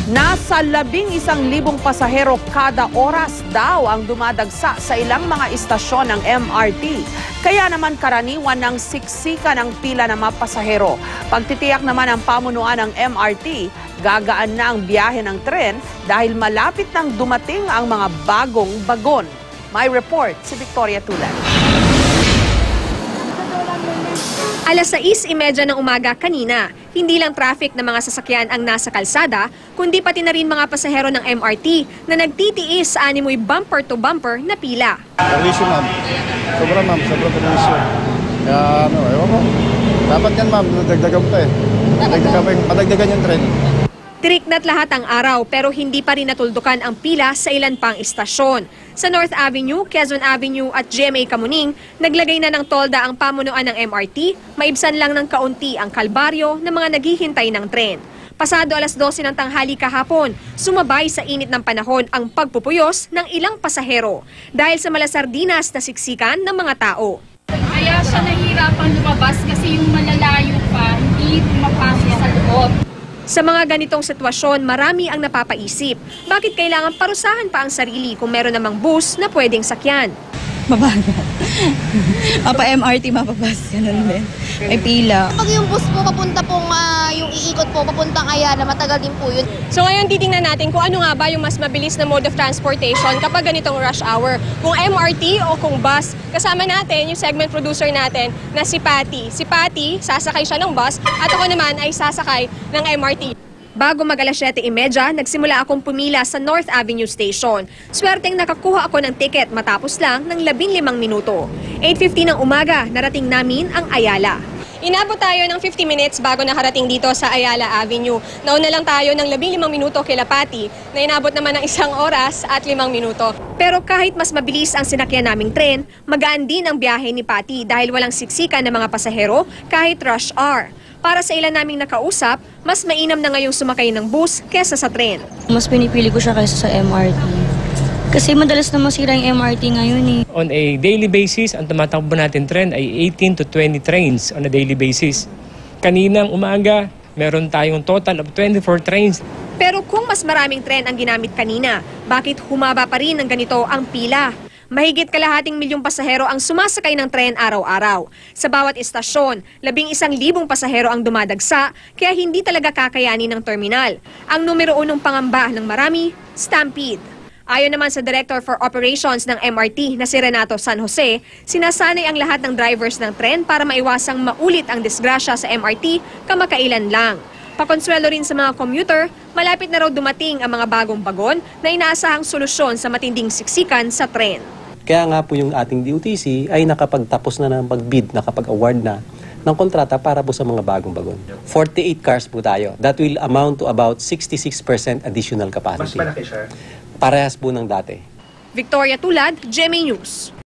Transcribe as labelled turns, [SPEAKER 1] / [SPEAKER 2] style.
[SPEAKER 1] Nasa 11,000 pasahero kada oras daw ang dumadagsa sa ilang mga istasyon ng MRT. Kaya naman karaniwan ng siksikan ang pila ng mga pasahero. Pagtitiyak naman ang pamunuan ng MRT, gagaan na ang biyahe ng tren dahil malapit nang dumating ang mga bagong bagon. May report si Victoria Tulad.
[SPEAKER 2] Alas 6:30 ng umaga kanina, hindi lang traffic ng mga sasakyan ang nasa kalsada, kundi pati na rin mga pasahero ng MRT na nagtitiis sa animoy bumper-to-bumper na pila.
[SPEAKER 3] Perwisyo ma'am. Sobra perwisyo. Kaya ewan ko. Dapat yan ma'am, dagdagan pa eh. Madagdagan yung tren.
[SPEAKER 2] Tirik na't lahat ang araw pero hindi pa rin natuldukan ang pila sa ilan pang istasyon. Sa North Avenue, Quezon Avenue at GMA Kamuning, naglagay na ng tolda ang pamunuan ng MRT, maibsan lang ng kaunti ang kalbaryo ng mga naghihintay ng tren. Pasado alas 12 ng tanghali kahapon, sumabay sa init ng panahon ang pagpupuyos ng ilang pasahero dahil sa malasardinas na siksikan ng mga tao.
[SPEAKER 4] Kaya siya nahihirapan lumabas kasi yung malalayo pa, hindi mapasok sa loob.
[SPEAKER 2] Sa mga ganitong sitwasyon, marami ang napapaisip. Bakit kailangan parusahan pa ang sarili kung meron namang bus na pwedeng sakyan?
[SPEAKER 5] Mabagal. Mapa-MRT, mapabas, ganun din. May pila.
[SPEAKER 6] Pag yung bus po papunta pong yung iikot po papuntang Ayala, matagal din po yun.
[SPEAKER 2] So ngayon titingnan natin kung ano nga ba yung mas mabilis na mode of transportation kapag ganitong rush hour. Kung MRT o kung bus. Kasama natin yung segment producer natin na si Patty. Si Patty, sasakay siya ng bus at ako naman ay sasakay ng MRT. Bago mag-alas 7:30, nagsimula akong pumila sa North Avenue Station. Swerteng nakakuha ako ng ticket matapos lang ng 15 minuto. 8:50 ng umaga, narating namin ang Ayala. Inabot tayo ng 50 minutes bago nakarating dito sa Ayala Avenue. Nauna lang tayo ng 15 minuto kila Patty, na inabot naman ng 1 oras at 5 minuto. Pero kahit mas mabilis ang sinakyan naming tren, magaan din ang biyahe ni Patty dahil walang siksikan ng mga pasahero kahit rush hour. Para sa ilan naming nakausap, mas mainam na ngayong sumakay ng bus kesa sa tren.
[SPEAKER 5] Mas pinipili ko siya kaysa sa MRT. Kasi madalas na masira yung MRT ngayon eh.
[SPEAKER 7] On a daily basis, ang tumatakbo natin tren ay 18 to 20 trains on a daily basis. Kaninang umaga, meron tayong total of 24 trains.
[SPEAKER 2] Pero kung mas maraming tren ang ginamit kanina, bakit humaba pa rin ng ganito ang pila? Mahigit kalahating milyong pasahero ang sumasakay ng tren araw-araw. Sa bawat istasyon, 11,000 pasahero ang dumadagsa, kaya hindi talaga kakayanin ng terminal. Ang numero 1 pangamba ng marami, stampede. Ayon naman sa Director for Operations ng MRT na si Renato San Jose, sinasanay ang lahat ng drivers ng tren para maiwasang maulit ang disgrasya sa MRT kamakailan lang. Pakonsuelo rin sa mga commuter, malapit na raw dumating ang mga bagong bagon na inaasahang solusyon sa matinding siksikan sa tren.
[SPEAKER 8] Kaya nga po yung ating DOTC ay nakapagtapos na ng pag-bid, nakapag-award na ng kontrata para po sa mga bagong bagon. 48 cars po tayo. That will amount to about 66% additional capacity. Mas malaki siya? Parehas po ng dati.
[SPEAKER 2] Victoria Tulad, GMA News.